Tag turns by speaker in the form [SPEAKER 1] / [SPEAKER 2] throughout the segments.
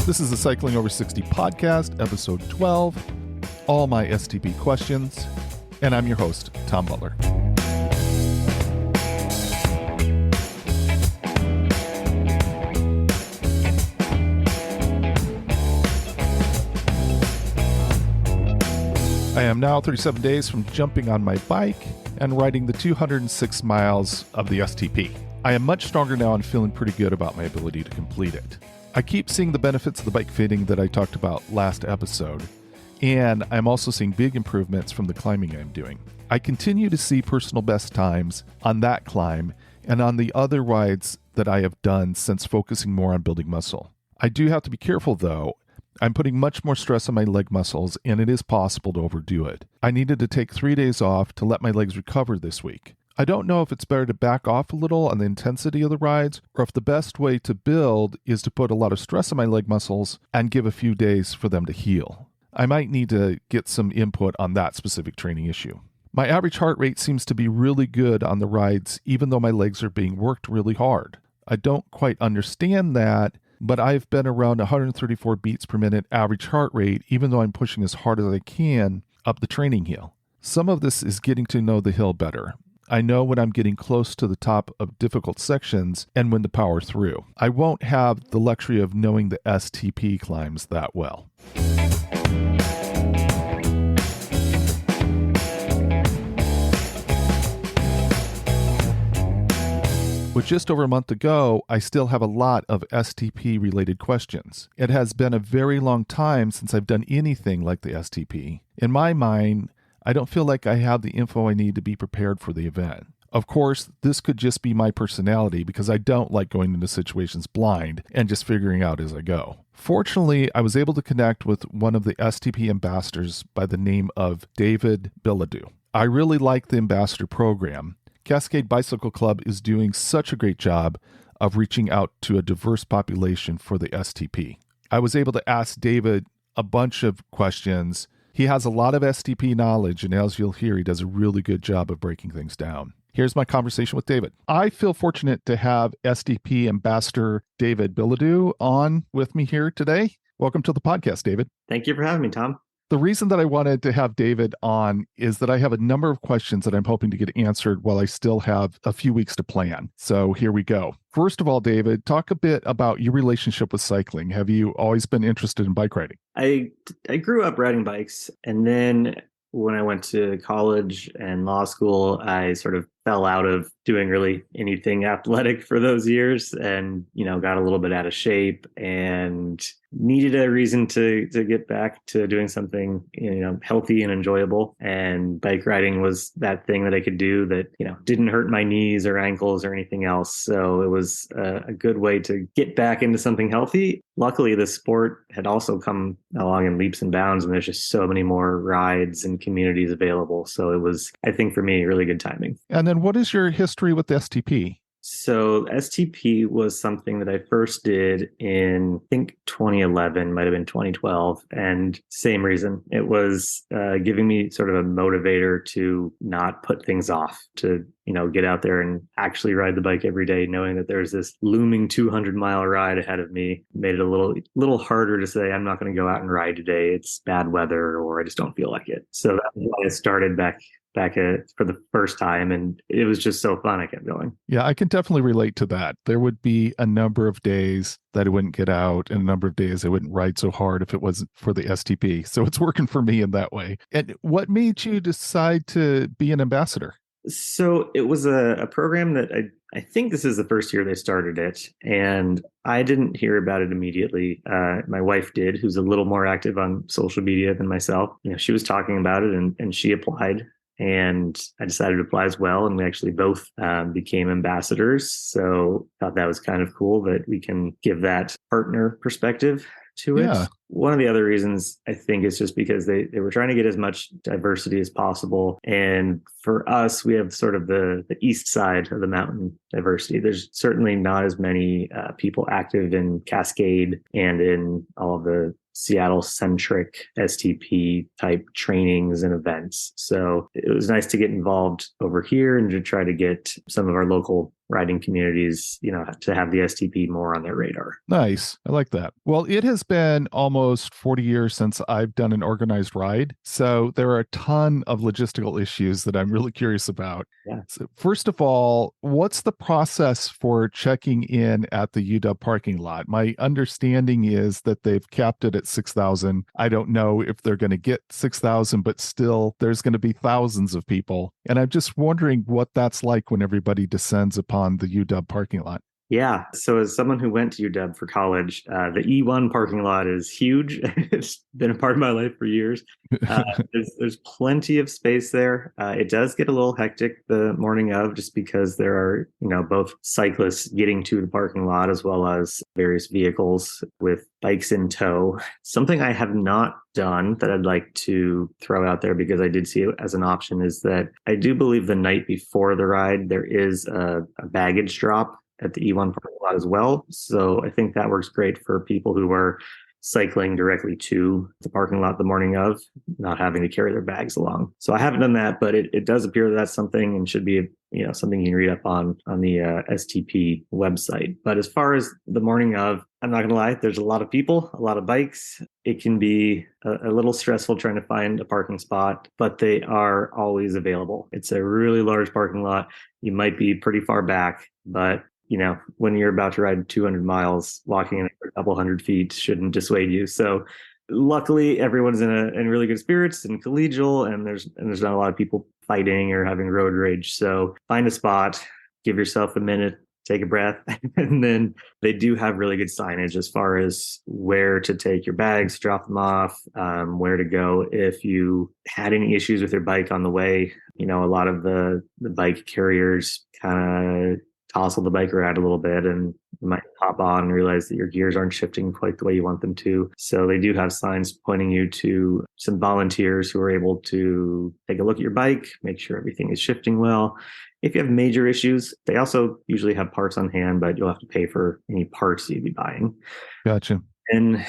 [SPEAKER 1] This is the Cycling Over 60 podcast, episode 12, All My STP Questions, and I'm your host, Tom Butler. I am now 37 days from jumping on my bike and riding the 206 miles of the STP. I am much stronger now and feeling pretty good about my ability to complete it. I keep seeing the benefits of the bike fitting that I talked about last episode, and I'm also seeing big improvements from the climbing I'm doing. I continue to see personal best times on that climb and on the other rides that I have done since focusing more on building muscle. I do have to be careful though. I'm putting much more stress on my leg muscles, and it is possible to overdo it. I needed to take 3 days off to let my legs recover this week. I don't know if it's better to back off a little on the intensity of the rides, or if the best way to build is to put a lot of stress on my leg muscles and give a few days for them to heal. I might need to get some input on that specific training issue. My average heart rate seems to be really good on the rides, even though my legs are being worked really hard. I don't quite understand that, but I've been around 134 beats per minute average heart rate, even though I'm pushing as hard as I can up the training hill. Some of this is getting to know the hill better. I know when I'm getting close to the top of difficult sections and when to power through. I won't have the luxury of knowing the STP climbs that well. With just over a month to go, I still have a lot of STP-related questions. It has been a very long time since I've done anything like the STP. In my mind, I don't feel like I have the info I need to be prepared for the event. Of course, this could just be my personality because I don't like going into situations blind and just figuring out as I go. Fortunately, I was able to connect with one of the STP ambassadors by the name of David Billetdeaux. I really like the ambassador program. Cascade Bicycle Club is doing such a great job of reaching out to a diverse population for the STP. I was able to ask David a bunch of questions. He has a lot of STP knowledge, and as you'll hear, he does a really good job of breaking things down. Here's my conversation with David. I feel fortunate to have STP Ambassador David Billetdeaux on with me here today. Welcome to the podcast, David.
[SPEAKER 2] Thank you for having me, Tom.
[SPEAKER 1] The reason that I wanted to have David on is that I have a number of questions that I'm hoping to get answered while I still have a few weeks to plan. So here we go. First of all, David, talk a bit about your relationship with cycling. Have you always been interested in bike riding?
[SPEAKER 2] I grew up riding bikes, and then when I went to college and law school, I sort of fell out of doing really anything athletic for those years and, got a little bit out of shape and needed a reason to get back to doing something, healthy and enjoyable. And bike riding was that thing that I could do that, didn't hurt my knees or ankles or anything else. So it was a good way to get back into something healthy. Luckily, the sport had also come along in leaps and bounds, and there's just so many more rides and communities available. So it was, I think for me, really good timing.
[SPEAKER 1] And then what is your history with the STP?
[SPEAKER 2] So STP was something that I first did in, I think 2011, might have been 2012. And same reason. It was giving me sort of a motivator to not put things off, to get out there and actually ride the bike every day, knowing that there's this looming 200-mile ride ahead of me. Made it a little harder to say, I'm not going to go out and ride today. It's bad weather, or I just don't feel like it. So that's why I started back for the first time, and it was just so fun. I kept going.
[SPEAKER 1] Yeah, I can definitely relate to that. There would be a number of days that I wouldn't get out, and a number of days I wouldn't ride so hard if it wasn't for the STP. So it's working for me in that way. And what made you decide to be an ambassador?
[SPEAKER 2] So it was a program that I think this is the first year they started it, and I didn't hear about it immediately. My wife did, who's a little more active on social media than myself. She was talking about it, and she applied. And I decided to apply as well. And we actually both became ambassadors. So I thought that was kind of cool that we can give that partner perspective to it.
[SPEAKER 1] Yeah.
[SPEAKER 2] One of the other reasons I think is just because they were trying to get as much diversity as possible. And for us, we have sort of the east side of the mountain diversity. There's certainly not as many people active in Cascade and in all of the Seattle-centric STP type trainings and events. So it was nice to get involved over here and to try to get some of our local riding communities, to have the STP more on their radar.
[SPEAKER 1] Nice. I like that. Well, it has been almost 40 years since I've done an organized ride. So there are a ton of logistical issues that I'm really curious about.
[SPEAKER 2] Yeah.
[SPEAKER 1] So first of all, what's the process for checking in at the UW parking lot? My understanding is that they've capped it at 6,000. I don't know if they're going to get 6,000, but still there's going to be thousands of people. And I'm just wondering what that's like when everybody descends upon the UW parking lot.
[SPEAKER 2] Yeah. So as someone who went to UW for college, the E1 parking lot is huge. It's been a part of my life for years. There's plenty of space there. It does get a little hectic the morning of, just because there are, both cyclists getting to the parking lot as well as various vehicles with bikes in tow. Something I have not done that I'd like to throw out there, because I did see it as an option, is that I do believe the night before the ride, there is a baggage drop at the E1 parking lot as well. So I think that works great for people who are cycling directly to the parking lot the morning of, not having to carry their bags along. So I haven't done that, but it does appear that that's something, and should be something you can read up on the STP website. But as far as the morning of, I'm not gonna lie, there's a lot of people, a lot of bikes. It can be a little stressful trying to find a parking spot, but they are always available. It's a really large parking lot. You might be pretty far back, but when you're about to ride 200 miles, walking in a couple hundred feet shouldn't dissuade you. So luckily everyone's in really good spirits and collegial, and there's not a lot of people fighting or having road rage. So find a spot, give yourself a minute, take a breath. And then they do have really good signage as far as where to take your bags, drop them off, where to go if you had any issues with your bike on the way. A lot of the bike carriers kind of tossle the bike around a little bit, and you might hop on and realize that your gears aren't shifting quite the way you want them to. So they do have signs pointing you to some volunteers who are able to take a look at your bike, make sure everything is shifting well. If you have major issues, they also usually have parts on hand, but you'll have to pay for any parts you'd be buying.
[SPEAKER 1] Gotcha.
[SPEAKER 2] And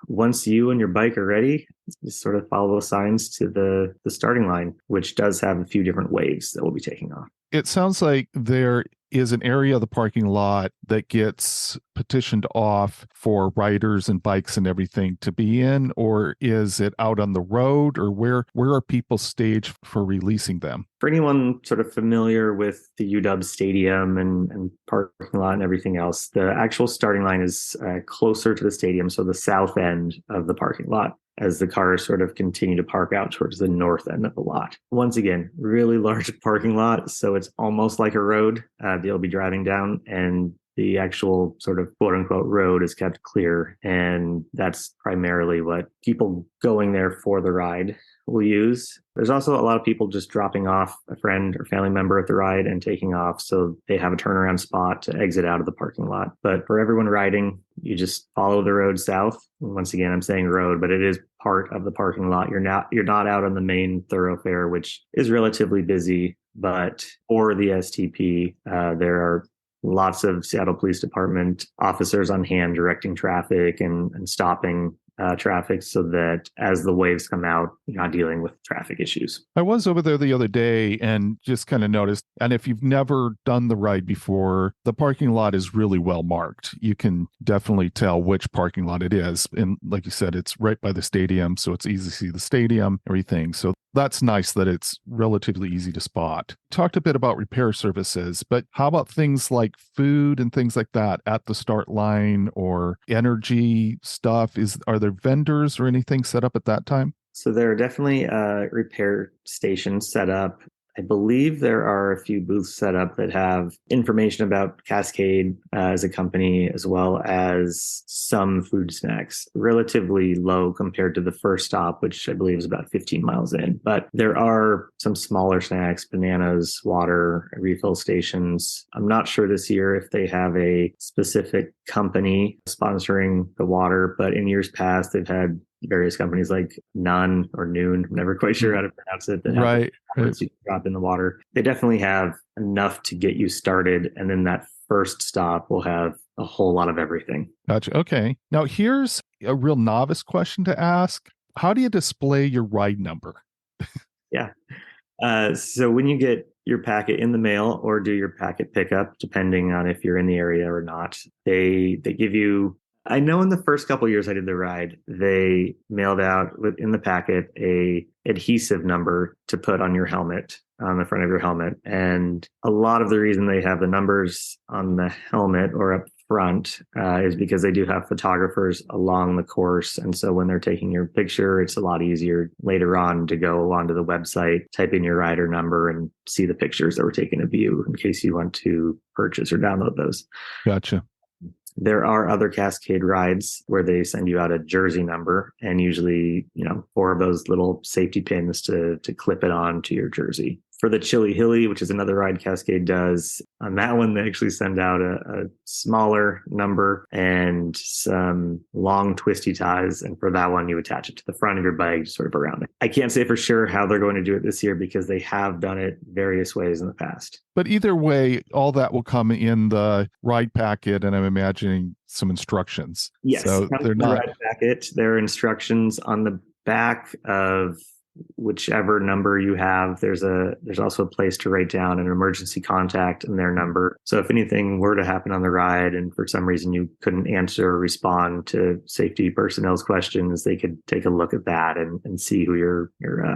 [SPEAKER 2] once you and your bike are ready, just sort of follow those signs to the starting line, which does have a few different waves that we'll be taking off.
[SPEAKER 1] It sounds like there is an area of the parking lot that gets petitioned off for riders and bikes and everything to be in, or is it out on the road, or where are people staged for releasing them?
[SPEAKER 2] For anyone sort of familiar with the UW stadium and parking lot and everything else, the actual starting line is closer to the stadium, so the south end of the parking lot, as the cars sort of continue to park out towards the north end of the lot. Once again, really large parking lot, so it's almost like a road that you'll be driving down, and the actual sort of quote unquote road is kept clear. And that's primarily what people going there for the ride will use. There's also a lot of people just dropping off a friend or family member at the ride and taking off, so they have a turnaround spot to exit out of the parking lot. But for everyone riding, you just follow the road south. Once again, I'm saying road, but it is part of the parking lot. You're not out on the main thoroughfare, which is relatively busy. But for the STP, there are lots of Seattle Police Department officers on hand directing traffic and stopping traffic, so that as the waves come out, you're not dealing with traffic issues.
[SPEAKER 1] I was over there the other day and just kind of noticed, and if you've never done the ride before, the parking lot is really well marked. You can definitely tell which parking lot it is. And like you said, it's right by the stadium, so it's easy to see the stadium, everything. So that's nice that it's relatively easy to spot. Talked a bit about repair services, but how about things like food and things like that at the start line, or energy stuff? Are there vendors or anything set up at that time?
[SPEAKER 2] So there are definitely repair stations set up. I believe there are a few booths set up that have information about Cascade as a company, as well as some food snacks, relatively low compared to the first stop, which I believe is about 15 miles in. But there are some smaller snacks, bananas, water, refill stations. I'm not sure this year if they have a specific company sponsoring the water, but in years past, they've had various companies like None or Noon, I'm never quite sure how to pronounce it, that have
[SPEAKER 1] Right.
[SPEAKER 2] you can drop in the water. They definitely have enough to get you started, and then that first stop will have a whole lot of everything.
[SPEAKER 1] Gotcha. Okay. Now here's a real novice question to ask. How do you display your ride number?
[SPEAKER 2] Yeah. So when you get your packet in the mail or do your packet pickup, depending on if you're in the area or not. They give you, I know in the first couple of years I did the ride, they mailed out within the packet a adhesive number to put on your helmet, on the front of your helmet. And a lot of the reason they have the numbers on the helmet or up front is because they do have photographers along the course. And so when they're taking your picture, it's a lot easier later on to go onto the website, type in your rider number and see the pictures that were taken of you in case you want to purchase or download those.
[SPEAKER 1] Gotcha.
[SPEAKER 2] There are other Cascade rides where they send you out a jersey number and usually, 4 of those little safety pins to clip it on to your jersey. For the Chili Hilly, which is another ride Cascade does, on that one, they actually send out a smaller number and some long twisty ties. And for that one, you attach it to the front of your bike, sort of around it. I can't say for sure how they're going to do it this year because they have done it various ways in the past.
[SPEAKER 1] But either way, all that will come in the ride packet, and I'm imagining some instructions.
[SPEAKER 2] Yes,
[SPEAKER 1] so they're not
[SPEAKER 2] ride packet. There are instructions on the back of whichever number you have. There's also a place to write down an emergency contact and their number. So if anything were to happen on the ride and for some reason you couldn't answer or respond to safety personnel's questions, they could take a look at that and see who your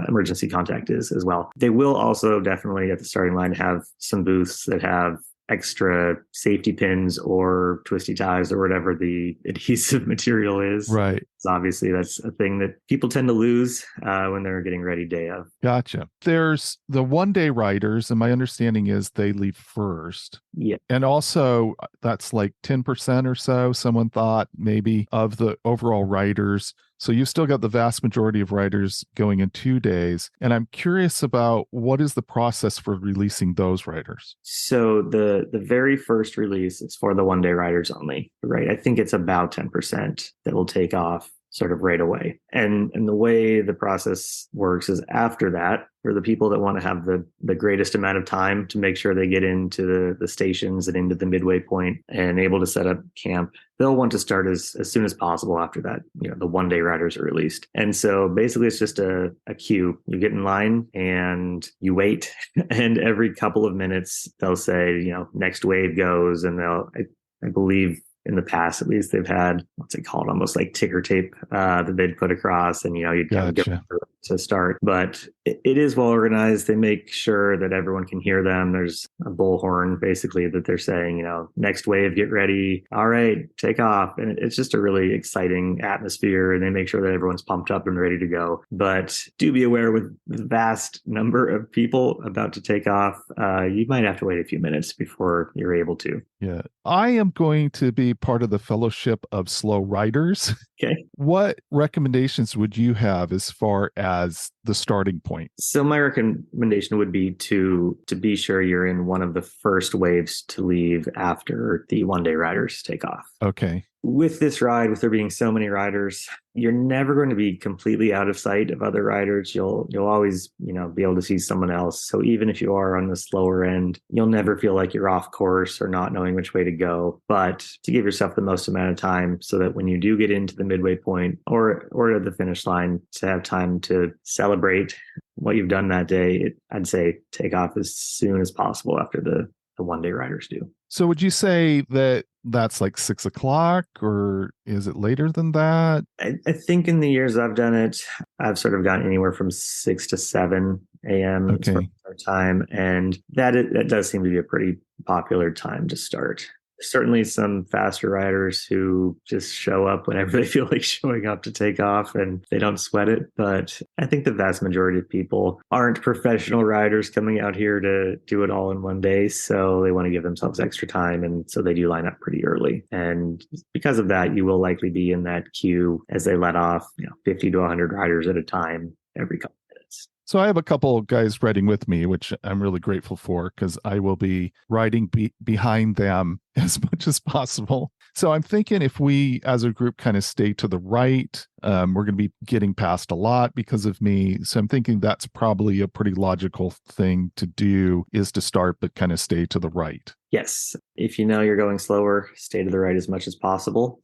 [SPEAKER 2] emergency contact is as well. They will also definitely at the starting line have some booths that have extra safety pins or twisty ties or whatever the adhesive material is.
[SPEAKER 1] right.
[SPEAKER 2] So obviously that's a thing that people tend to lose when they're getting ready day of.
[SPEAKER 1] Gotcha. There's the one-day riders, and my understanding is they leave first.
[SPEAKER 2] Yeah.
[SPEAKER 1] And also that's like 10% or so, someone thought maybe, of the overall riders. So you've still got the vast majority of riders going in 2 days. And I'm curious about what is the process for releasing those riders?
[SPEAKER 2] So the very first release is for the one-day riders only, right? I think it's about 10% that will take off sort of right away. And the way the process works is after that, for the people that want to have the greatest amount of time to make sure they get into the stations and into the midway point and able to set up camp, they'll want to start as soon as possible after that. The one-day riders are released. And so basically it's just a queue. You get in line and you wait. And every couple of minutes they'll say, next wave goes. And I believe in the past, at least, they've had what's it called, almost like ticker tape that they'd put across, and you'd kind of get to start. But it is well organized. They make sure that everyone can hear them. There's a bullhorn basically that they're saying, next wave, get ready. All right, take off. And it's just a really exciting atmosphere, and they make sure that everyone's pumped up and ready to go. But do be aware, with the vast number of people about to take off, you might have to wait a few minutes before you're able to.
[SPEAKER 1] Yeah. I am going to be part of the Fellowship of Slow Riders.
[SPEAKER 2] Okay.
[SPEAKER 1] What recommendations would you have as far as the starting point?
[SPEAKER 2] So my recommendation would be to be sure you're in one of the first waves to leave after the one-day riders take off.
[SPEAKER 1] Okay.
[SPEAKER 2] With this ride, with there being so many riders, you're never going to be completely out of sight of other riders. You'll always, be able to see someone else. So even if you are on the slower end, you'll never feel like you're off course or not knowing which way to go. But to give yourself the most amount of time so that when you do get into the midway point or at the finish line, to have time to celebrate what you've done that day, I'd say take off as soon as possible after the one-day riders do.
[SPEAKER 1] So would you say that that's like 6 o'clock, or is it later than that?
[SPEAKER 2] I think in the years I've done it, I've sort of gotten anywhere from 6 to 7 a.m.
[SPEAKER 1] Okay.
[SPEAKER 2] Our time. And that does seem to be a pretty popular time to start. Certainly some faster riders who just show up whenever they feel like showing up to take off, and they don't sweat it. But I think the vast majority of people aren't professional riders coming out here to do it all in one day. So they want to give themselves extra time. And so they do line up pretty early. And because of that, you will likely be in that queue as they let off 50 to 100 riders at a time every couple of minutes.
[SPEAKER 1] So I have a couple of guys riding with me, which I'm really grateful for, because I will be riding behind them as much as possible. So I'm thinking if we as a group kind of stay to the right, we're going to be getting past a lot because of me. So I'm thinking that's probably a pretty logical thing to do, is to start but kind of stay to the right.
[SPEAKER 2] Yes. If you're going slower, stay to the right as much as possible.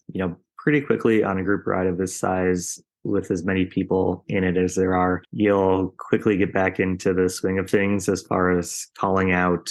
[SPEAKER 2] Pretty quickly on a group ride of this size, with as many people in it as there are, you'll quickly get back into the swing of things as far as calling out,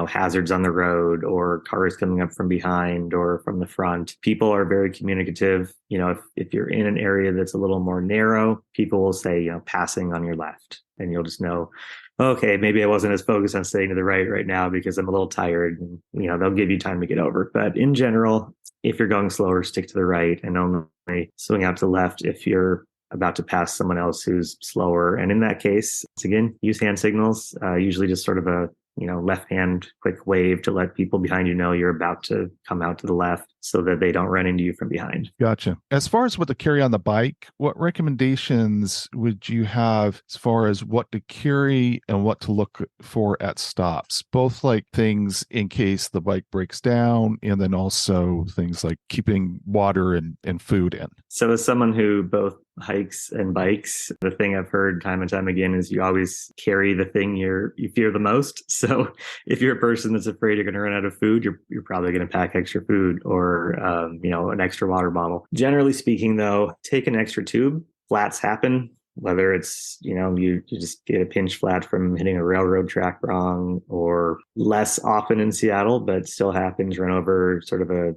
[SPEAKER 2] hazards on the road or cars coming up from behind or from the front. People are very communicative. If you're in an area that's a little more narrow, people will say, passing on your left, and you'll just know, okay, maybe I wasn't as focused on staying to the right now because I'm a little tired, and they'll give you time to get over. But in general, if you're going slower, stick to the right and only swing out to the left if you're about to pass someone else who's slower. And in that case, again, use hand signals, usually just sort of a left hand quick wave to let people behind you know you're about to come out to the left so that they don't run into you from behind.
[SPEAKER 1] Gotcha. As far as what to carry on the bike, what recommendations would you have as far as what to carry and what to look for at stops? Both like things in case the bike breaks down, and then also things like keeping water and food in.
[SPEAKER 2] So as someone who both hikes and bikes, the thing I've heard time and time again is you always carry the thing you fear the most. So if you're a person that's afraid you're going to run out of food, you're probably going to pack extra food or an extra water bottle. Generally speaking, though, take an extra tube. Flats happen. Whether it's, you just get a pinch flat from hitting a railroad track wrong, or less often in Seattle, but still happens, run over sort of a,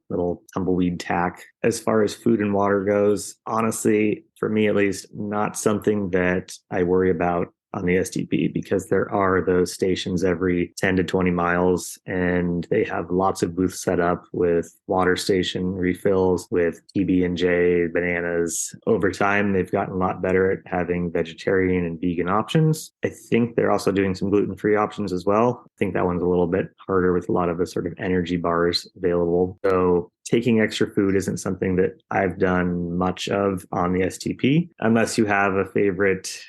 [SPEAKER 2] little tumbleweed tack. As far as food and water goes, honestly, for me at least, not something that I worry about on the STP, because there are those stations every 10 to 20 miles, and they have lots of booths set up with water station refills, with PB&J, bananas. Over time, they've gotten a lot better at having vegetarian and vegan options. I think they're also doing some gluten-free options as well. I think that one's a little bit harder with a lot of the sort of energy bars available. So taking extra food isn't something that I've done much of on the STP, unless you have a favorite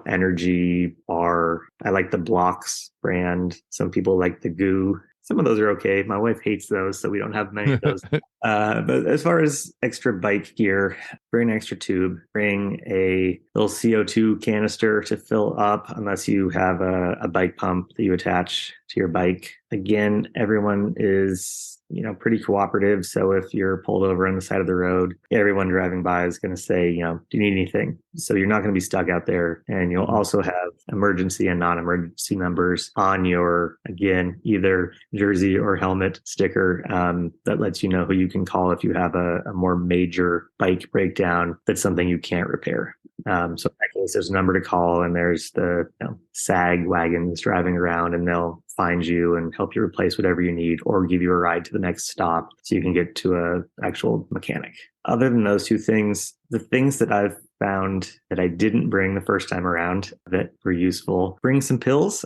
[SPEAKER 2] energy bar. I like the Blocks brand. Some people like the Goo. Some of those are okay. My wife hates those, so we don't have many of those. But as far as extra bike gear, bring an extra tube, bring a little CO2 canister to fill up, unless you have a bike pump that you attach to your bike. Again, everyone is pretty cooperative. So if you're pulled over on the side of the road, everyone driving by is going to say, do you need anything? So you're not going to be stuck out there. And you'll also have emergency and non-emergency numbers on your, again, either jersey or helmet sticker that lets you know who you can call if you have a more major bike breakdown that's something you can't repair. So in that case, there's a number to call, and there's the SAG wagons driving around, and they'll find you and help you replace whatever you need, or give you a ride to the next stop so you can get to an actual mechanic. Other than those two things, the things that I've found that I didn't bring the first time around that were useful, bring some pills.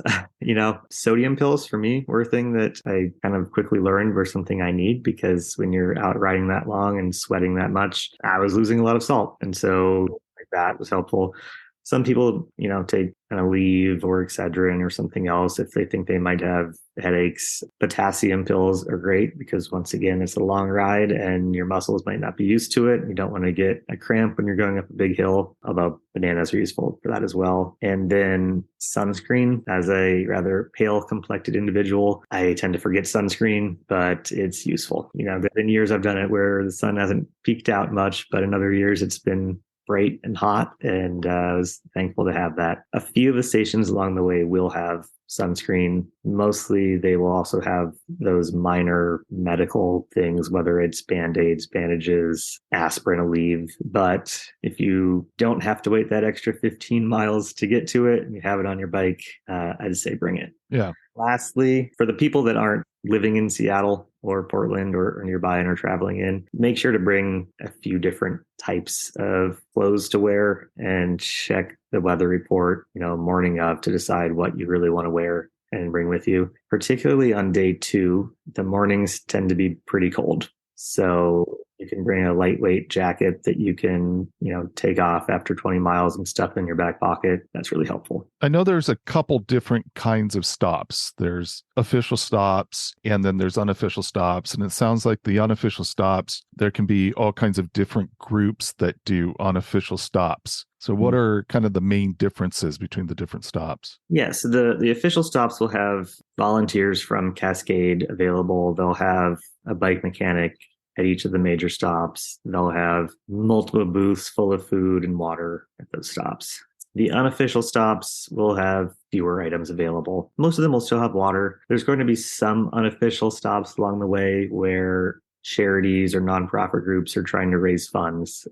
[SPEAKER 2] Sodium pills for me were a thing that I kind of quickly learned were something I need, because when you're out riding that long and sweating that much, I was losing a lot of salt. And so that was helpful. Some people, take kind of leave or Excedrin or something else if they think they might have headaches. Potassium pills are great because, once again, it's a long ride and your muscles might not be used to it. You don't want to get a cramp when you're going up a big hill, although bananas are useful for that as well. And then sunscreen. As a rather pale complected individual, I tend to forget sunscreen, but it's useful. There have been years I've done it where the sun hasn't peaked out much, but in other years it's been bright and hot, and I was thankful to have that. A few of the stations along the way will have sunscreen. Mostly they will also have those minor medical things, whether it's Band-Aids, bandages, aspirin, Aleve. But if you don't have to wait that extra 15 miles to get to it and you have it on your bike, I'd say bring it.
[SPEAKER 1] Yeah.
[SPEAKER 2] Lastly, for the people that aren't living in Seattle or Portland or nearby and are traveling in, make sure to bring a few different types of clothes to wear, and check the weather report, morning of, to decide what you really want to wear and bring with you. Particularly on day 2, the mornings tend to be pretty cold. So you can bring a lightweight jacket that you can, take off after 20 miles and stuff in your back pocket. That's really helpful.
[SPEAKER 1] I know there's a couple different kinds of stops. There's official stops, and then there's unofficial stops. And it sounds like the unofficial stops, there can be all kinds of different groups that do unofficial stops. So what are kind of the main differences between the different stops?
[SPEAKER 2] Yes, the official stops will have volunteers from Cascade available. They'll have a bike mechanic at each of the major stops. They'll have multiple booths full of food and water at those stops. The unofficial stops will have fewer items available. Most of them will still have water. There's going to be some unofficial stops along the way where charities or nonprofit groups are trying to raise funds.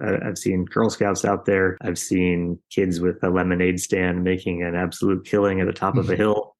[SPEAKER 2] I've seen Girl Scouts out there. I've seen kids with a lemonade stand making an absolute killing at the top of a hill.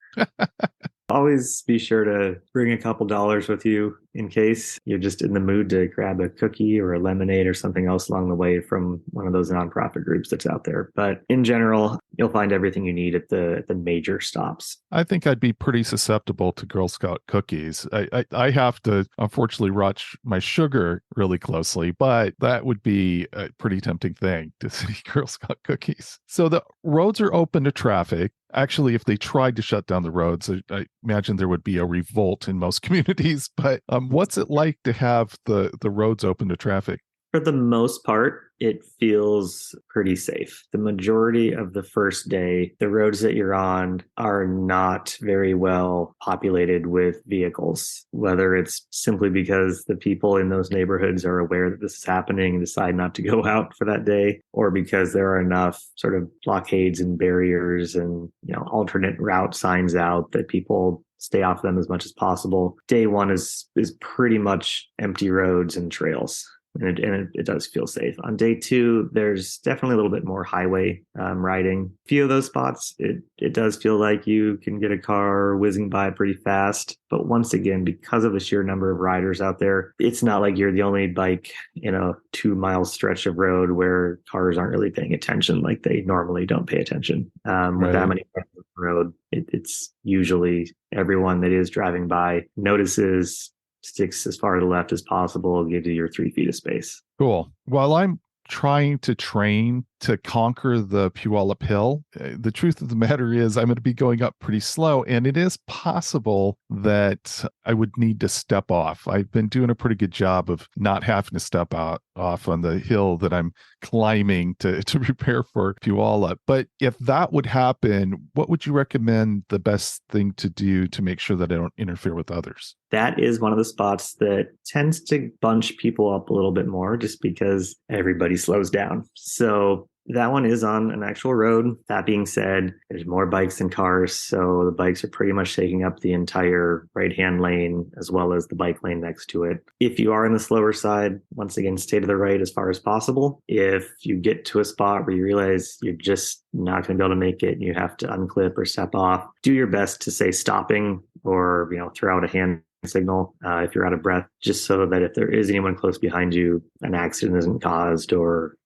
[SPEAKER 2] Always be sure to bring a couple dollars with you in case you're just in the mood to grab a cookie or a lemonade or something else along the way from one of those nonprofit groups that's out there. But in general, you'll find everything you need at the major stops.
[SPEAKER 1] I think I'd be pretty susceptible to Girl Scout cookies. I have to, unfortunately, watch my sugar really closely, but that would be a pretty tempting thing to see Girl Scout cookies. So the roads are open to traffic. Actually, if they tried to shut down the roads, I imagine there would be a revolt in most communities. But what's it like to have the roads open to traffic?
[SPEAKER 2] For the most part, it feels pretty safe. The majority of the first day, the roads that you're on are not very well populated with vehicles, whether it's simply because the people in those neighborhoods are aware that this is happening and decide not to go out for that day, or because there are enough sort of blockades and barriers and, alternate route signs out that people stay off them as much as possible. Day one is pretty much empty roads and trails. And it does feel safe. On day two, there's definitely a little bit more highway riding. A few of those spots, it does feel like you can get a car whizzing by pretty fast. But once again, because of the sheer number of riders out there, it's not like you're the only bike in a 2-mile stretch of road where cars aren't really paying attention like they normally don't pay attention. With that many cars on the road, it's usually everyone that is driving by notices, sticks as far to the left as possible, gives you your 3 feet of space.
[SPEAKER 1] Cool. While I'm trying to train to conquer the Puyallup Hill, the truth of the matter is I'm going to be going up pretty slow, and it is possible that I would need to step off. I've been doing a pretty good job of not having to step off on the hill that I'm climbing to prepare for Puyallup. But if that would happen, what would you recommend the best thing to do to make sure that I don't interfere with others?
[SPEAKER 2] That is one of the spots that tends to bunch people up a little bit more just because everybody slows down. So that one is on an actual road. That being said, there's more bikes than cars. So the bikes are pretty much taking up the entire right-hand lane as well as the bike lane next to it. If you are on the slower side, once again, stay to the right as far as possible. If you get to a spot where you realize you're just not going to be able to make it and you have to unclip or step off, do your best to say stopping or, throw out a hand signal if you're out of breath, just so that if there is anyone close behind you, an accident isn't caused or,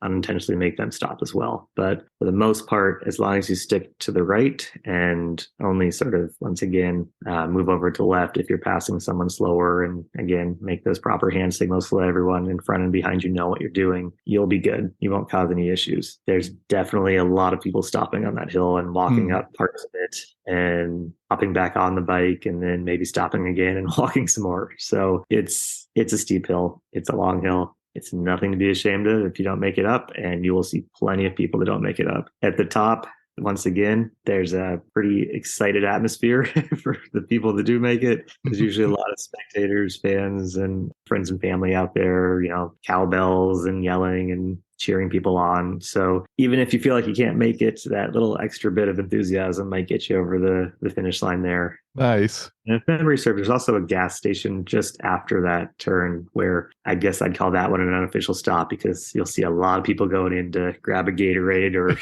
[SPEAKER 2] unintentionally make them stop as well. But for the most part, as long as you stick to the right and only sort of, once again, move over to the left if you're passing someone slower, and again, make those proper hand signals so that everyone in front and behind you know what you're doing, you'll be good. You won't cause any issues. There's definitely a lot of people stopping on that hill and walking up parts of it and hopping back on the bike and then maybe stopping again and walking some more. So it's a steep hill. It's a long hill. It's nothing to be ashamed of if you don't make it up, and you will see plenty of people that don't make it up. At the top, once again, there's a pretty excited atmosphere for the people that do make it. There's usually a lot of spectators, fans, and friends and family out there, cowbells and yelling and cheering people on. So even if you feel like you can't make it, that little extra bit of enthusiasm might get you over the finish line there.
[SPEAKER 1] Nice.
[SPEAKER 2] And if memory serves, there's also a gas station just after that turn where I guess I'd call that one an unofficial stop, because you'll see a lot of people going in to grab a Gatorade or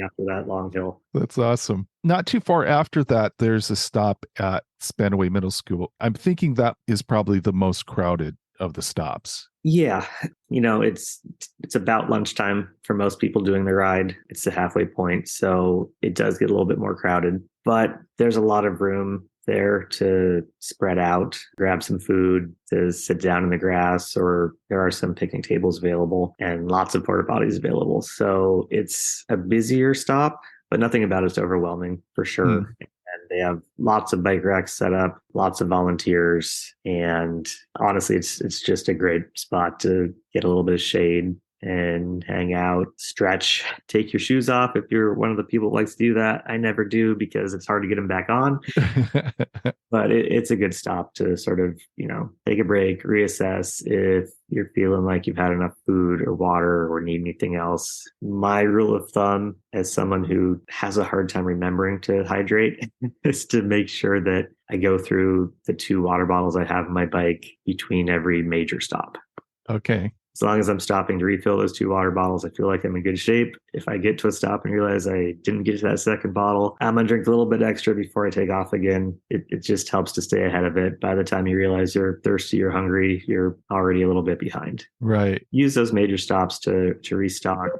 [SPEAKER 2] after that long hill.
[SPEAKER 1] That's awesome. Not too far after that, there's a stop at Spanaway Middle School. I'm thinking that is probably the most crowded of the stops.
[SPEAKER 2] Yeah. It's about lunchtime for most people doing the ride. It's the halfway point. So it does get a little bit more crowded, but there's a lot of room there to spread out, grab some food, to sit down in the grass, or there are some picnic tables available and lots of porta potties available. So it's a busier stop, but nothing about it's overwhelming for sure. And they have lots of bike racks set up, lots of volunteers. And honestly, it's just a great spot to get a little bit of shade, and hang out, stretch, take your shoes off if you're one of the people who likes to do that. I never do because it's hard to get them back on. But it's a good stop to sort of, take a break, reassess if you're feeling like you've had enough food or water or need anything else. My rule of thumb, as someone who has a hard time remembering to hydrate, is to make sure that I go through the 2 water bottles I have on my bike between every major stop.
[SPEAKER 1] Okay.
[SPEAKER 2] As long as I'm stopping to refill those 2 water bottles, I feel like I'm in good shape. If I get to a stop and realize I didn't get to that second bottle, I'm going to drink a little bit extra before I take off again. It just helps to stay ahead of it. By the time you realize you're thirsty or hungry, you're already a little bit behind.
[SPEAKER 1] Right.
[SPEAKER 2] Use those major stops to restock,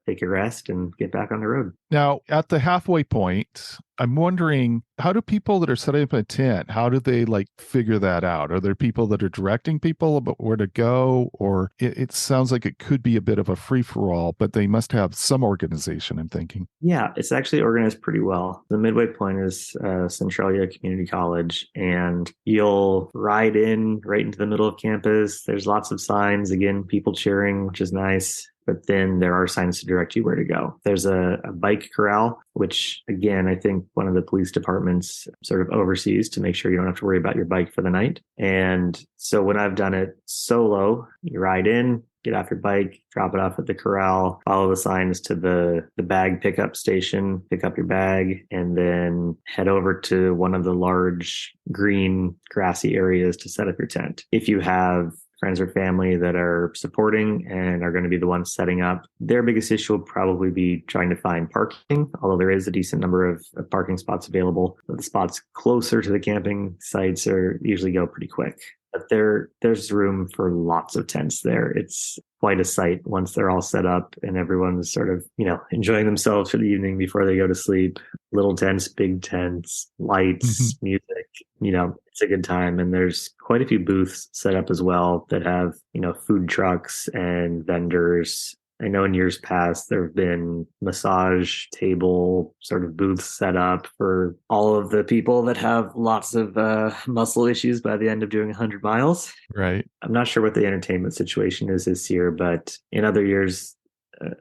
[SPEAKER 2] take a rest, and get back on the road.
[SPEAKER 1] Now, at the halfway point, I'm wondering, how do people that are setting up a tent, how do they figure that out? Are there people that are directing people about where to go? Or it sounds like it could be a bit of a free for all, but they must have some organization, I'm thinking.
[SPEAKER 2] Yeah, it's actually organized pretty well. The midway point is Centralia Community College, and you'll ride in right into the middle of campus. There's lots of signs, again, people cheering, which is nice. But then there are signs to direct you where to go. There's a bike corral, which, again, I think one of the police departments sort of oversees to make sure you don't have to worry about your bike for the night. And so when I've done it solo, you ride in, get off your bike, drop it off at the corral, follow the signs to the bag pickup station, pick up your bag, and then head over to one of the large green grassy areas to set up your tent. If you have friends or family that are supporting and are going to be the ones setting up, their biggest issue will probably be trying to find parking, although there is a decent number of parking spots available. But the spots closer to the camping sites usually go pretty quick. But there's room for lots of tents there. It's quite a sight once they're all set up and everyone's sort of, enjoying themselves for the evening before they go to sleep. Little tents, big tents, lights, music, it's a good time. And there's quite a few booths set up as well that have, food trucks and vendors. I know in years past, there have been massage table sort of booths set up for all of the people that have lots of muscle issues by the end of doing 100 miles.
[SPEAKER 1] Right.
[SPEAKER 2] I'm not sure what the entertainment situation is this year, but in other years,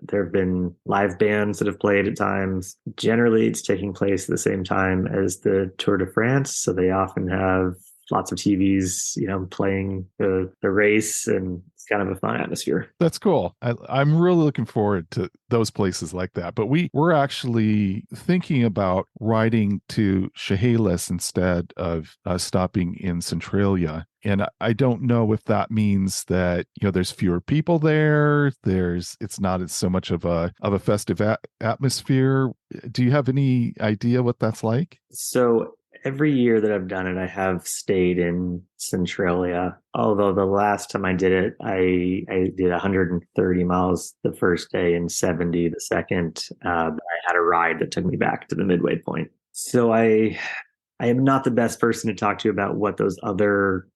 [SPEAKER 2] there have been live bands that have played at times. Generally, it's taking place at the same time as the Tour de France. So they often have lots of TVs, playing the race, and it's kind of a fun atmosphere.
[SPEAKER 1] That's cool. I'm really looking forward to those places like that. But we're actually thinking about riding to Chehalis instead of stopping in Centralia. And I don't know if that means that, there's fewer people there. It's not so much of a festive atmosphere. Do you have any idea what that's like?
[SPEAKER 2] So every year that I've done it, I have stayed in Centralia. Although the last time I did it, I did 130 miles the first day and 70 the second. But I had a ride that took me back to the midway point. So I am not the best person to talk to about what those other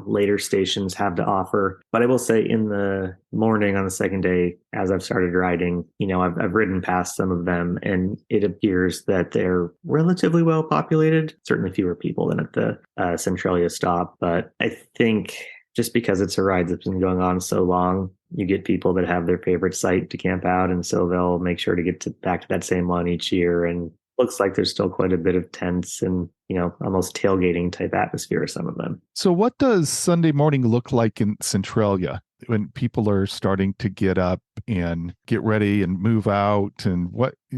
[SPEAKER 2] later stations have to offer. But I will say in the morning on the second day, as I've started riding, I've ridden past some of them, and it appears that they're relatively well populated, certainly fewer people than at the Centralia stop. But I think just because it's a ride that's been going on so long, you get people that have their favorite site to camp out. And so they'll make sure to get back to that same one each year. And looks like there's still quite a bit of tents and, almost tailgating type atmosphere, some of them.
[SPEAKER 1] So what does Sunday morning look like in Centralia when people are starting to get up and get ready and move out and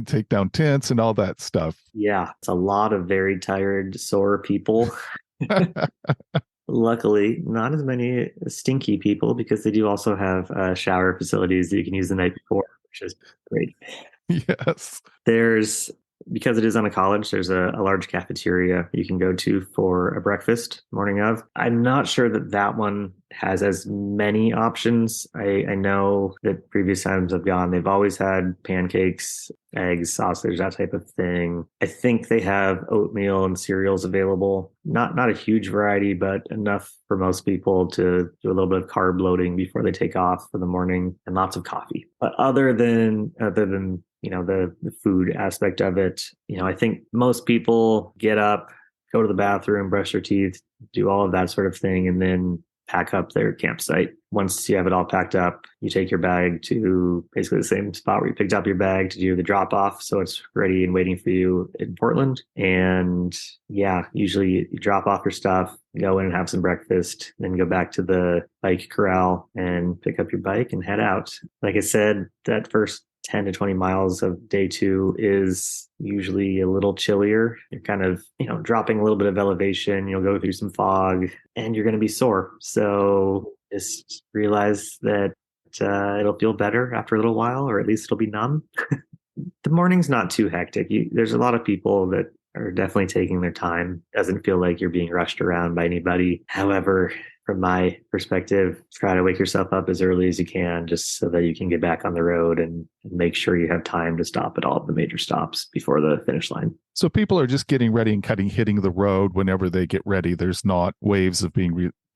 [SPEAKER 1] take down tents and all that stuff?
[SPEAKER 2] Yeah, it's a lot of very tired, sore people. Luckily, not as many stinky people, because they do also have shower facilities that you can use the night before, which is great.
[SPEAKER 1] Yes.
[SPEAKER 2] Because it is on a college, there's a large cafeteria you can go to for a breakfast morning of. I'm not sure that one has as many options. I know that previous times I've gone, they've always had pancakes, eggs, sausage, that type of thing. I think they have oatmeal and cereals available. Not a huge variety, but enough for most people to do a little bit of carb loading before they take off for the morning, and lots of coffee. But other than the food aspect of it, I think most people get up, go to the bathroom, brush their teeth, do all of that sort of thing, and then pack up their campsite. Once you have it all packed up, you take your bag to basically the same spot where you picked up your bag to do the drop off. So it's ready and waiting for you in Portland. And yeah, usually you drop off your stuff, go in and have some breakfast, then go back to the bike corral and pick up your bike and head out. Like I said, that first 10 to 20 miles of day 2 is usually a little chillier. You're kind of, dropping a little bit of elevation. You'll go through some fog and you're going to be sore. So just realize that it'll feel better after a little while, or at least it'll be numb. The morning's not too hectic. There's a lot of people that are definitely taking their time. Doesn't feel like you're being rushed around by anybody. However, from my perspective, try to wake yourself up as early as you can just so that you can get back on the road and make sure you have time to stop at all of the major stops before the finish line.
[SPEAKER 1] So people are just getting ready and hitting the road whenever they get ready. There's not waves of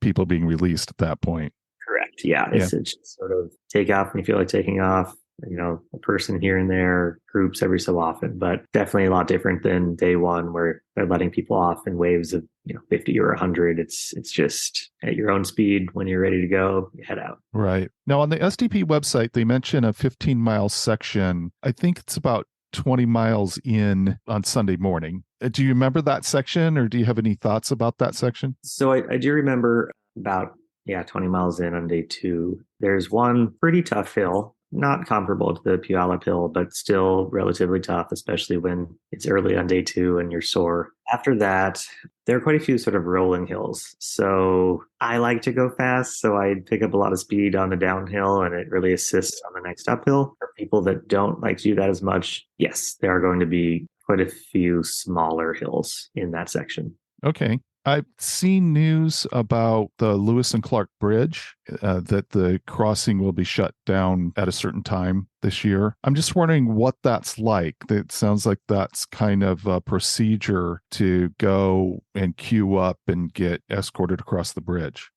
[SPEAKER 1] people being released at that point.
[SPEAKER 2] Correct. Yeah. It's just sort of take off when you feel like taking off. A person here and there, groups every so often, but definitely a lot different than day 1 where they're letting people off in waves of 50 or 100. It's just at your own speed. When you're ready to go, you head out.
[SPEAKER 1] Right. Now on the STP website, they mention a 15-mile section. I think it's about 20 miles in on Sunday morning. Do you remember that section, or do you have any thoughts about that section?
[SPEAKER 2] So I do remember about 20 miles in on day 2. There's one pretty tough hill. Not comparable to the Puyallup Hill, but still relatively tough, especially when it's early on day 2 and you're sore. After that, there are quite a few sort of rolling hills. So I like to go fast, so I pick up a lot of speed on the downhill, and it really assists on the next uphill. For people that don't like to do that as much, yes, there are going to be quite a few smaller hills in that section.
[SPEAKER 1] Okay. I've seen news about the Lewis and Clark Bridge, that the crossing will be shut down at a certain time this year. I'm just wondering what that's like. It sounds like that's kind of a procedure to go and queue up and get escorted across the bridge.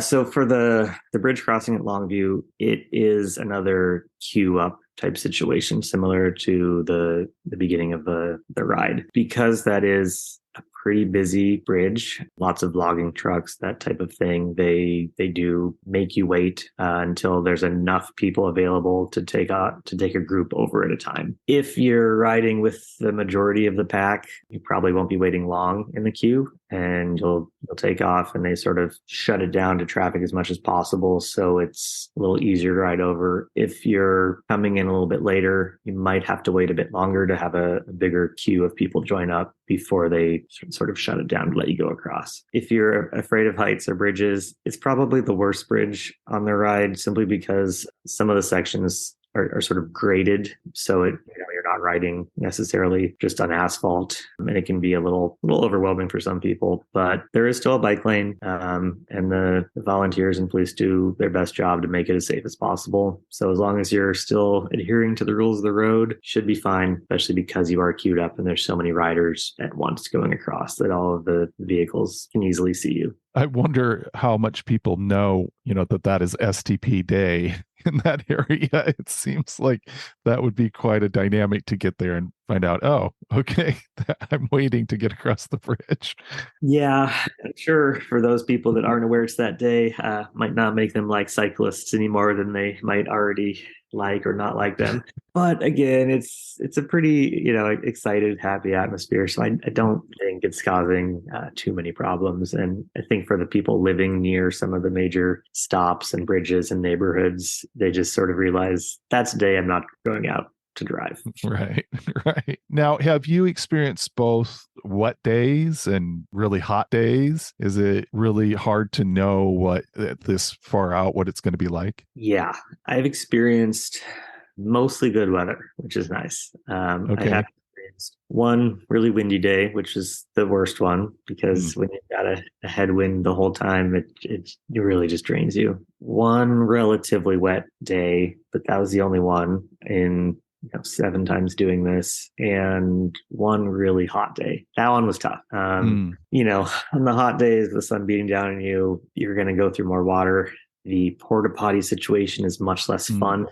[SPEAKER 2] So for the bridge crossing at Longview, it is another queue up type situation, similar to the beginning of the ride, because that is a pretty busy bridge, lots of logging trucks, that type of thing. They do make you wait until there's enough people available to take a group over at a time. If you're riding with the majority of the pack, you probably won't be waiting long in the queue, and you'll take off, and they sort of shut it down to traffic as much as possible, so it's a little easier to ride over. If you're coming in a little bit later, you might have to wait a bit longer to have a bigger queue of people join up before they sort of shut it down to let you go across. If you're afraid of heights or bridges, it's probably the worst bridge on the ride, simply because some of the sections are sort of graded, so you're not riding necessarily just on asphalt, and it can be a little overwhelming for some people. But there is still a bike lane, and the volunteers and police do their best job to make it as safe as possible. So as long as you're still adhering to the rules of the road, should be fine, especially because you are queued up and there's so many riders at once going across that all of the vehicles can easily see you.
[SPEAKER 1] I wonder how much people know, that is STP day in that area. It seems like that would be quite a dynamic to get there and find out, oh, okay, I'm waiting to get across the bridge.
[SPEAKER 2] Yeah, I'm sure for those people that aren't aware it's that day, might not make them like cyclists any more than they might already like or not like them. But again, it's a pretty, excited, happy atmosphere. So I don't think it's causing too many problems. And I think for the people living near some of the major stops and bridges and neighborhoods, they just sort of realize that's a day I'm not going out to drive.
[SPEAKER 1] Right. Now, have you experienced both wet days and really hot days? Is it really hard to know what this far out, what it's going to be like?
[SPEAKER 2] Yeah, I've experienced mostly good weather, which is nice.
[SPEAKER 1] Okay.
[SPEAKER 2] I have experienced one really windy day, which is the worst one, because when you've got a headwind the whole time, it really just drains you. One relatively wet day, but that was the only one in 7 times doing this, and one really hot day. That one was tough. On the hot days, the sun beating down on you, you're going to go through more water The porta potty situation is much less fun.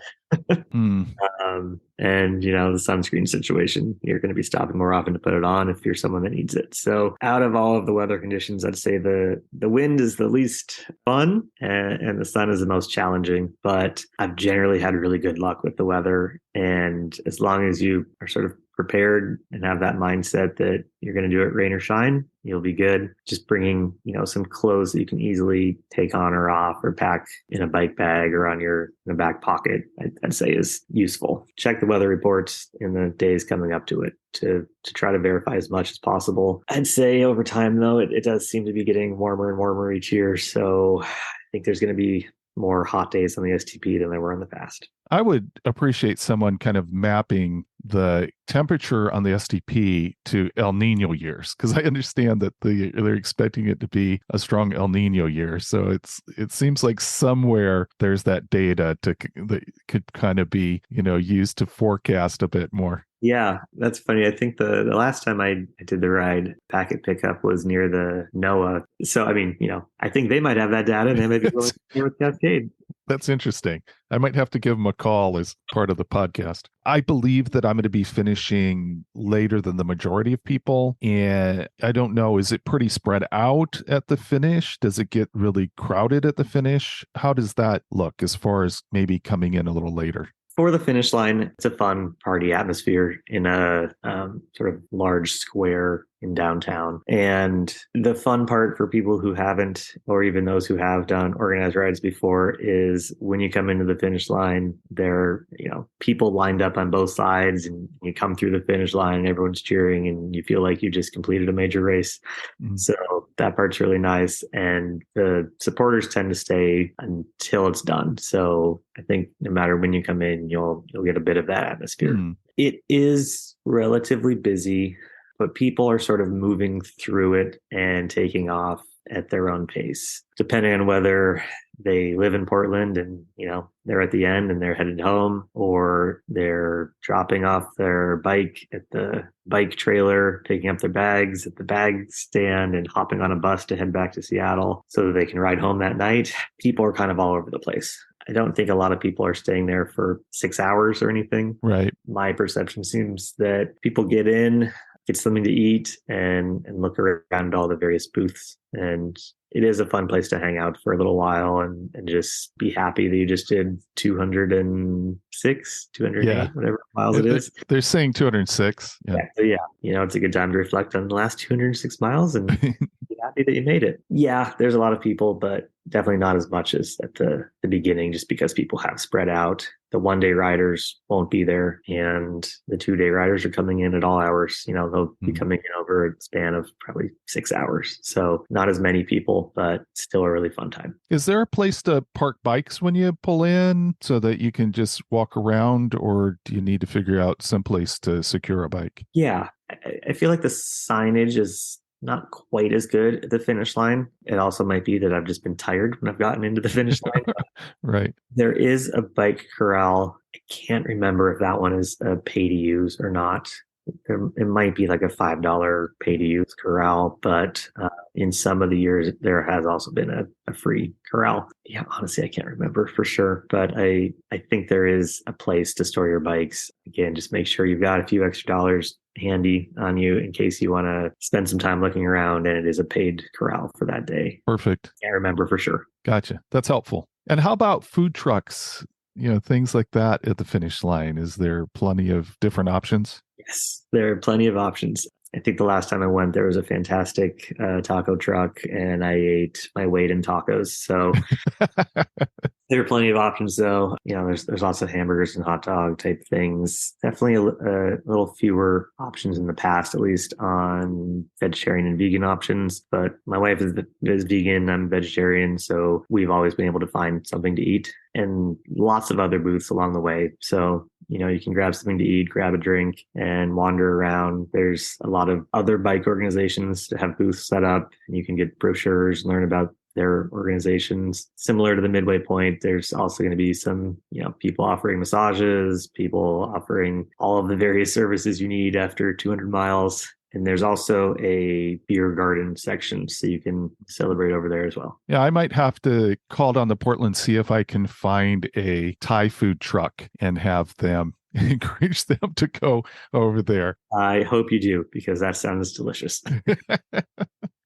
[SPEAKER 1] Mm.
[SPEAKER 2] And the sunscreen situation, you're going to be stopping more often to put it on if you're someone that needs it. So out of all of the weather conditions, I'd say the wind is the least fun and the sun is the most challenging, but I've generally had really good luck with the weather. And as long as you are sort of prepared and have that mindset that you're going to do it rain or shine, you'll be good. Just bringing, some clothes that you can easily take on or off or pack in a bike bag or in a back pocket, I'd say is useful. Check the weather reports in the days coming up to it to try to verify as much as possible. I'd say over time, though, it does seem to be getting warmer and warmer each year. So I think there's going to be more hot days on the STP than there were in the past.
[SPEAKER 1] I would appreciate someone kind of mapping the temperature on the STP to El Nino years, because I understand that they're expecting it to be a strong El Nino year. So it seems like somewhere there's that data that could kind of be used to forecast a bit more.
[SPEAKER 2] Yeah, that's funny. I think the last time I did the ride, packet pickup was near the NOAA. So, I think they might have that data and they might be going with Cascade.
[SPEAKER 1] That's interesting. I might have to give them a call as part of the podcast. I believe that I'm going to be finishing later than the majority of people. And I don't know, is it pretty spread out at the finish? Does it get really crowded at the finish? How does that look as far as maybe coming in a little later?
[SPEAKER 2] For the finish line, it's a fun party atmosphere in a sort of large square in downtown. And the fun part for people who haven't, or even those who have done organized rides before, is when you come into the finish line, there are, people lined up on both sides, and you come through the finish line and everyone's cheering and you feel like you just completed a major race. Mm-hmm. So that part's really nice. And the supporters tend to stay until it's done. So I think no matter when you come in, you'll get a bit of that atmosphere. Mm. It is relatively busy, but people are sort of moving through it and taking off at their own pace, depending on whether they live in Portland and, they're at the end and they're headed home, or they're dropping off their bike at the bike trailer, taking up their bags at the bag stand and hopping on a bus to head back to Seattle so that they can ride home that night. People are kind of all over the place. I don't think a lot of people are staying there for 6 hours or anything.
[SPEAKER 1] Right.
[SPEAKER 2] My perception seems that people get in, get something to eat, and look around all the various booths. And it is a fun place to hang out for a little while and just be happy that you just did 206, 208, whatever miles it is.
[SPEAKER 1] They're saying 206.
[SPEAKER 2] Yeah. So it's a good time to reflect on the last 206 miles and be happy that you made it. Yeah, there's a lot of people, but definitely not as much as at the beginning, just because people have spread out. The one-day riders won't be there, and the 2-day riders are coming in at all hours. They'll be coming in over a span of probably 6 hours. So not as many people, but still a really fun time.
[SPEAKER 1] Is there a place to park bikes when you pull in so that you can just walk around, or do you need to figure out some place to secure a bike?
[SPEAKER 2] Yeah, I feel like the signage is not quite as good at the finish line. It also might be that I've just been tired when I've gotten into the finish line.
[SPEAKER 1] Right.
[SPEAKER 2] There is a bike corral. I can't remember if that one is a pay to use or not. It might be like a $5 pay to use corral, but in some of the years there has also been a free corral. Yeah, honestly, I can't remember for sure, but I think there is a place to store your bikes. Again, just make sure you've got a few extra dollars handy on you in case you want to spend some time looking around, and it is a paid corral for that day.
[SPEAKER 1] Perfect.
[SPEAKER 2] Can't remember for sure.
[SPEAKER 1] Gotcha. That's helpful. And how about food trucks? Things like that at the finish line. Is there plenty of different options?
[SPEAKER 2] Yes, there are plenty of options. I think the last time I went, there was a fantastic taco truck, and I ate my weight in tacos. So there are plenty of options, though. There's lots of hamburgers and hot dog type things. Definitely a little fewer options in the past, at least on vegetarian and vegan options. But my wife is vegan. I'm vegetarian, so we've always been able to find something to eat, and lots of other booths along the way. So you can grab something to eat, grab a drink, and wander around. There's a lot of other bike organizations that have booths set up, and you can get brochures, learn about their organizations. Similar to the midway point, there's also going to be some, people offering massages, people offering all of the various services you need after 200 miles. And there's also a beer garden section, so you can celebrate over there as well.
[SPEAKER 1] Yeah, I might have to call down to Portland, see if I can find a Thai food truck and have them encourage them to go over there.
[SPEAKER 2] I hope you do, because that sounds delicious.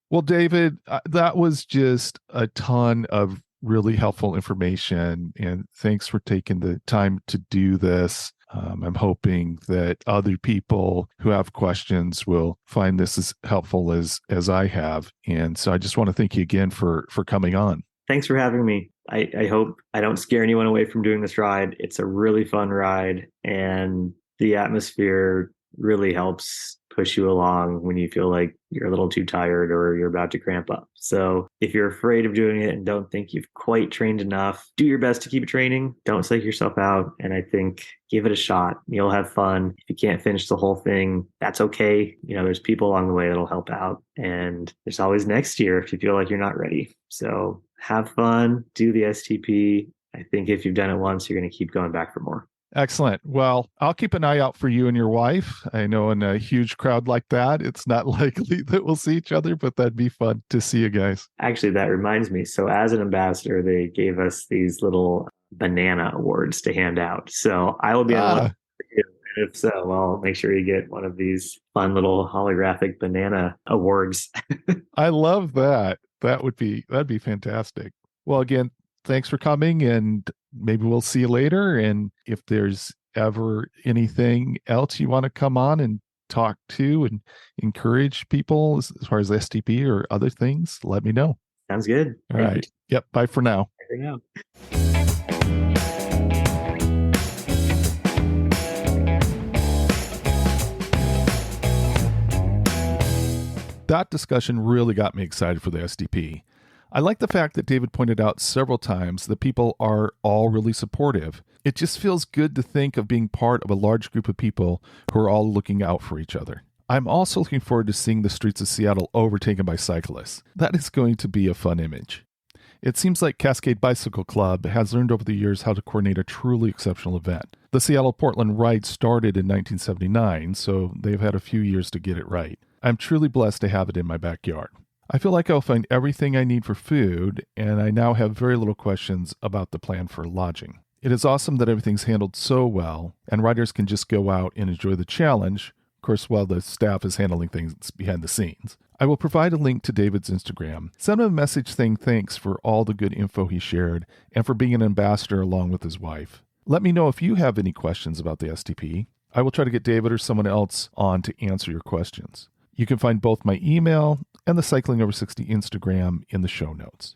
[SPEAKER 1] Well, David, that was just a ton of really helpful information. And thanks for taking the time to do this. I'm hoping that other people who have questions will find this as helpful as I have. And so I just want to thank you again for coming on.
[SPEAKER 2] Thanks for having me. I hope I don't scare anyone away from doing this ride. It's a really fun ride, and the atmosphere really helps push you along when you feel like you're a little too tired or you're about to cramp up. So if you're afraid of doing it and don't think you've quite trained enough, do your best to keep training. Don't psych yourself out. And I think give it a shot. You'll have fun. If you can't finish the whole thing, that's okay. There's people along the way that'll help out. And there's always next year if you feel like you're not ready. So have fun, do the STP. I think if you've done it once, you're going to keep going back for more.
[SPEAKER 1] Excellent. Well, I'll keep an eye out for you and your wife. I know in a huge crowd like that, it's not likely that we'll see each other, but that'd be fun to see you guys.
[SPEAKER 2] Actually, that reminds me. So as an ambassador, they gave us these little banana awards to hand out. So I will be on the list for you. If so, I'll make sure you get one of these fun little holographic banana awards.
[SPEAKER 1] I love that. That'd be fantastic. Well, again, thanks for coming, and maybe we'll see you later. And if there's ever anything else you want to come on and talk to and encourage people as far as STP or other things, let me know.
[SPEAKER 2] Sounds good.
[SPEAKER 1] All right. Yep. Bye for now.
[SPEAKER 2] Bye for now.
[SPEAKER 1] That discussion really got me excited for the STP. I like the fact that David pointed out several times that people are all really supportive. It just feels good to think of being part of a large group of people who are all looking out for each other. I'm also looking forward to seeing the streets of Seattle overtaken by cyclists. That is going to be a fun image. It seems like Cascade Bicycle Club has learned over the years how to coordinate a truly exceptional event. The Seattle-Portland ride started in 1979, so they've had a few years to get it right. I'm truly blessed to have it in my backyard. I feel like I'll find everything I need for food, and I now have very little questions about the plan for lodging. It is awesome that everything's handled so well, and riders can just go out and enjoy the challenge, of course, while the staff is handling things behind the scenes. I will provide a link to David's Instagram. Send him a message saying thanks for all the good info he shared and for being an ambassador along with his wife. Let me know if you have any questions about the STP. I will try to get David or someone else on to answer your questions. You can find both my email and the Cycling Over 60 Instagram in the show notes.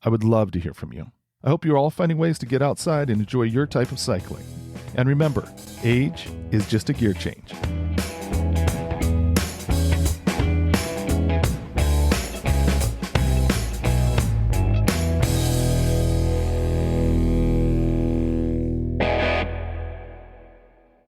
[SPEAKER 1] I would love to hear from you. I hope you're all finding ways to get outside and enjoy your type of cycling. And remember, age is just a gear change.